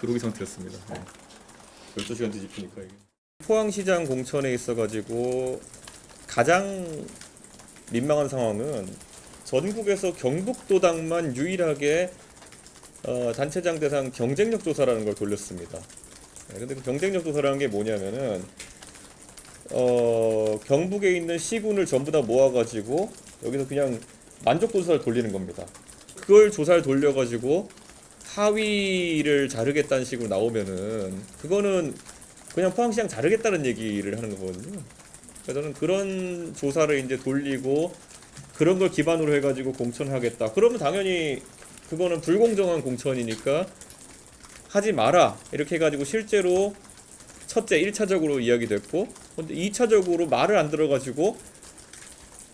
그러기 상태였습니다. 12시간 뒤집히니까 이게. 포항시장 공천에 있어가지고 가장 민망한 상황은 전국에서 경북도당만 유일하게 단체장 대상 경쟁력 조사라는 걸 돌렸습니다. 근데 그 경쟁력 조사라는 게 뭐냐면은 경북에 있는 시군을 전부 다 모아가지고 여기서 그냥 만족도 조사를 돌리는 겁니다. 그걸 조사를 돌려가지고 하위를 자르겠다는 식으로 나오면은 그거는 그냥 포항시장 자르겠다는 얘기를 하는 거거든요. 그래서 저는 그런 조사를 이제 돌리고 그런 걸 기반으로 해가지고 공천하겠다. 그러면 당연히 그거는 불공정한 공천이니까 하지 마라. 이렇게 해가지고 실제로 첫째 1차적으로 이야기됐고, 근데 2차적으로 말을 안 들어가지고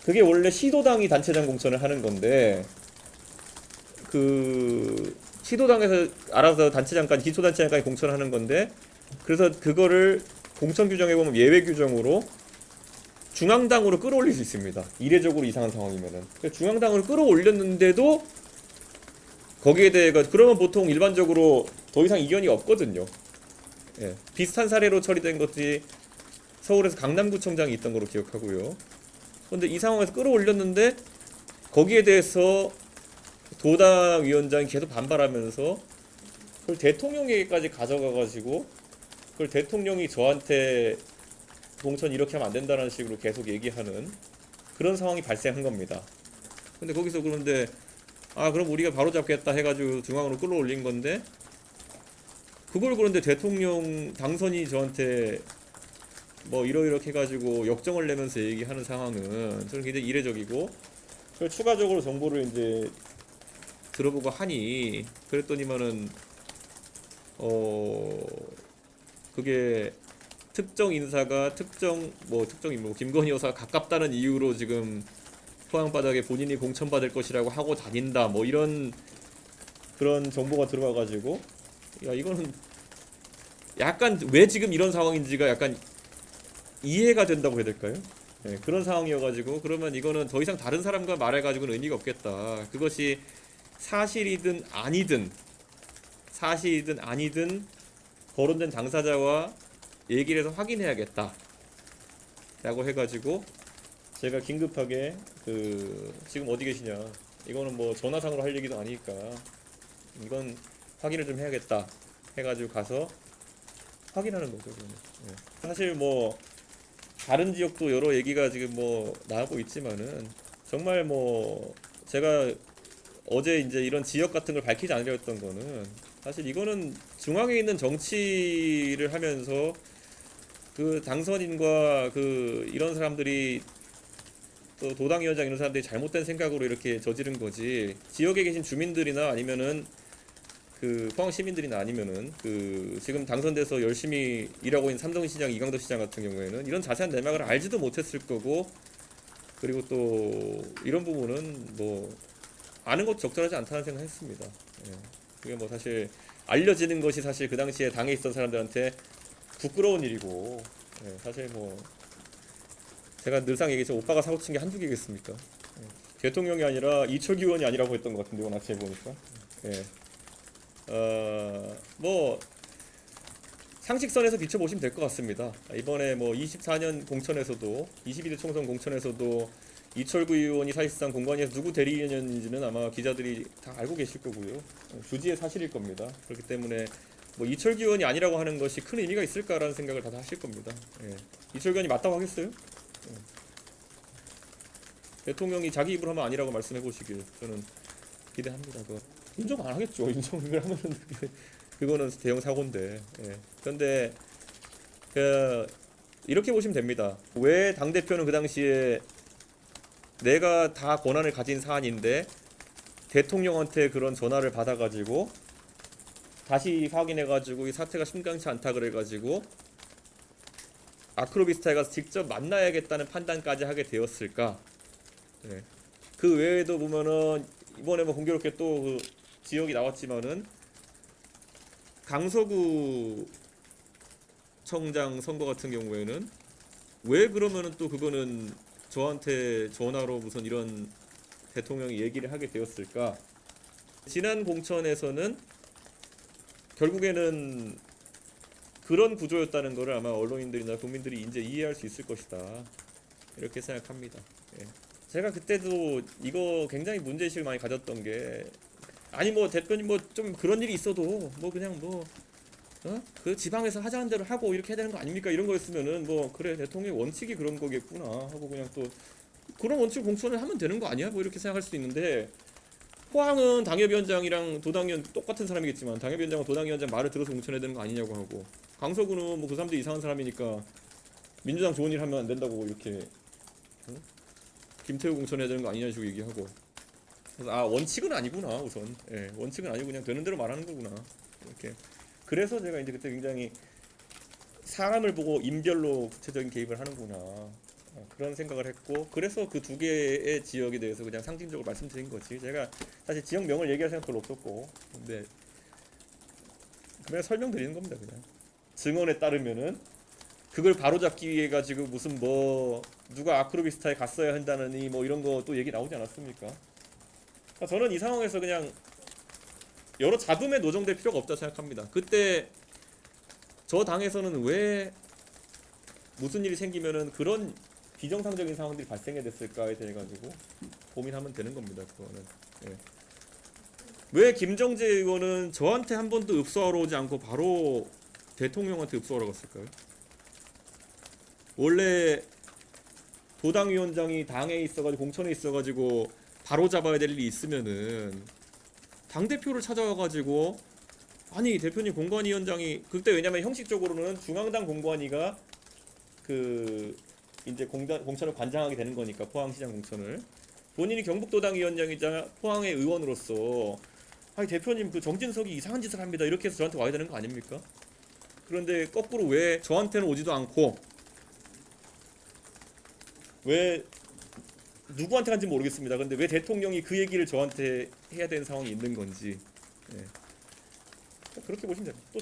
그게 원래 시도당이 단체장 공천을 하는 건데 그 시도당에서 알아서 단체장까지 기초단체장까지 공천하는 건데 그래서 그거를 공천 규정에 보면 예외 규정으로 중앙당으로 끌어올릴 수 있습니다. 이례적으로 이상한 상황이면은. 중앙당으로 끌어올렸는데도 거기에 대해 그러면 보통 일반적으로 더 이상 이견이 없거든요. 예, 비슷한 사례로 처리된 것이 서울에서 강남구청장이 있던 걸로 기억하고요. 그런데 이 상황에서 끌어올렸는데 거기에 대해서 도당 위원장이 계속 반발하면서 그걸 대통령에게까지 가져가가지고 그걸 대통령이 저한테 공천 이렇게 하면 안 된다는 식으로 계속 얘기하는 그런 상황이 발생한 겁니다. 근데 거기서 그런데 그럼 우리가 바로 잡겠다 해가지고 중앙으로 끌어올린 건데 그걸 그런데 대통령 당선이 저한테 뭐 이러이렇게 해가지고 역정을 내면서 얘기하는 상황은 저는 굉장히 이례적이고 그걸 추가적으로 정보를 이제 들어보고 하니 그랬더니만은 그게 특정 인사가 특정 인물 김건희 여사가 가깝다는 이유로 지금 포항 바닥에 본인이 공천받을 것이라고 하고 다닌다 뭐 이런 그런 정보가 들어와가지고 야 이거는 약간 왜 지금 이런 상황인지가 약간 이해가 된다고 해야 될까요? 네, 그런 상황이어가지고 그러면 이거는 더 이상 다른 사람과 말해가지고는 의미가 없겠다. 그것이 사실이든 아니든 거론된 당사자와 얘기를 해서 확인해야겠다 라고 해가지고 제가 긴급하게 지금 어디 계시냐 이거는 뭐 전화상으로 할 얘기도 아니니까 이건 확인을 좀 해야겠다 해가지고 가서 확인하는 거죠. 네. 사실 뭐 다른 지역도 여러 얘기가 지금 뭐 나오고 있지만은 정말 뭐 제가 어제 이제 이런 지역 같은 걸 밝히지 않으려 했던 거는 사실 이거는 중앙에 있는 정치를 하면서 그 당선인과 이런 사람들이 또 도당위원장 이런 사람들이 잘못된 생각으로 이렇게 저지른 거지 지역에 계신 주민들이나 아니면은 포항 시민들이나 아니면은 지금 당선돼서 열심히 일하고 있는 삼성시장, 이강덕 시장 같은 경우에는 이런 자세한 내막을 알지도 못했을 거고 그리고 또 이런 부분은 뭐 아는 것도 적절하지 않다는 생각했습니다. 예. 그게 뭐 사실 알려지는 것이 사실 그 당시에 당에 있던 사람들한테 부끄러운 일이고 예. 사실 뭐 제가 늘상 얘기했죠. 오빠가 사고 친 게 한두 개겠습니까? 예. 대통령이 아니라 이철규 의원이 아니라고 했던 것 같은데 오늘 아침에 보니까 예. 뭐 상식선에서 비춰보시면 될 것 같습니다. 이번에 뭐 24년 공천에서도 22대 총선 공천에서도 이철구 의원이 사실상 공관위에서 누구 대리인인지는 아마 기자들이 다 알고 계실 거고요. 주지의 사실일 겁니다. 그렇기 때문에 뭐 이철구 의원이 아니라고 하는 것이 큰 의미가 있을까라는 생각을 다들 하실 겁니다. 예. 이철구 의원이 맞다고 하겠어요? 예. 대통령이 자기 입으로 하면 아니라고 말씀해 보시길 저는 기대합니다. 인정 안 하겠죠. 인정을 하면은 그거는 대형 사고인데. 예. 그런데 이렇게 보시면 됩니다. 왜 당 대표는 그 당시에 내가 다 권한을 가진 사안인데 대통령한테 그런 전화를 받아가지고 다시 확인해가지고 이 사태가 심각치 않다 그래가지고 아크로비스타에 가서 직접 만나야겠다는 판단까지 하게 되었을까? 네. 그 외에도 보면은 이번에 뭐 공교롭게 또 지역이 나왔지만은 강서구 청장 선거 같은 경우에는 왜 그러면은 또 그거는 저한테 전화로 무슨 이런 대통령이 얘기를 하게 되었을까? 지난 공천에서는 결국에는 그런 구조였다는 것을 아마 언론인들이나 국민들이 이제 이해할 수 있을 것이다. 이렇게 생각합니다. 예. 제가 그때도 이거 굉장히 문제의식을 많이 가졌던 게, 아니 뭐 대표님 뭐 좀 그런 일이 있어도 뭐 그냥 뭐 그 지방에서 하자는 대로 하고 이렇게 해야 되는 거 아닙니까? 이런 거였으면은 뭐 그래 대통령의 원칙이 그런 거겠구나 하고 그냥 또 그런 원칙 공천을 하면 되는 거 아니야? 뭐 이렇게 생각할 수도 있는데, 포항은 당협위원장이랑 도당위원 똑같은 사람이겠지만 당협위원장은 도당위원장 말을 들어서 공천해야 되는 거 아니냐고 하고, 강서구는 뭐 그 사람들이 이상한 사람이니까 민주당 좋은 일 하면 안 된다고 이렇게 김태우 공천해야 되는 거 아니냐 식으로 얘기하고. 그래서 아 원칙은 아니구나 우선. 예, 원칙은 아니고 그냥 되는 대로 말하는 거구나 이렇게. 그래서 제가 이제 그때 굉장히 사람을 보고 인별로 구체적인 개입을 하는구나 그런 생각을 했고, 그래서 그 두 개의 지역에 대해서 그냥 상징적으로 말씀드린 거지. 제가 사실 지역명을 얘기할 생각 별로 없었고, 근데 그냥 설명드리는 겁니다. 그냥 증언에 따르면은 그걸 바로잡기 위해 가지고 무슨 뭐 누가 아크로비스타에 갔어야 한다느니 뭐 이런 거 또 얘기 나오지 않았습니까? 그러니까 저는 이 상황에서 그냥 여러 잡음에 노정될 필요가 없다 생각합니다. 그때 저 당에서는 왜 무슨 일이 생기면은 그런 비정상적인 상황들이 발생해 됐을까에 대해 가지고 고민하면 되는 겁니다. 그거는. 예. 왜 김정재 의원은 저한테 한 번도 읍소하러 오지 않고 바로 대통령한테 읍소하러 갔을까요? 원래 도당위원장이 당에 있어가지고 공천에 있어가지고 바로 잡아야 될 일이 있으면은 당대표를 찾아와가지고, 아니 대표님 공관위원장이 그때, 왜냐면 형식적으로는 중앙당 공관위가 그 이제 공천을 관장하게 되는 거니까, 포항시장 공천을 본인이 경북도당 위원장이자 포항의 의원으로서 아니 대표님 그 정진석이 이상한 짓을 합니다 이렇게 해서 저한테 와야 되는 거 아닙니까? 그런데 거꾸로 왜 저한테는 오지도 않고, 왜 누구한테 간지 모르겠습니다. 근데 왜 대통령이 그 얘기를 저한테 해야 되는 상황이 있는 건지. 예. 그렇게 보시면 됩니다. 또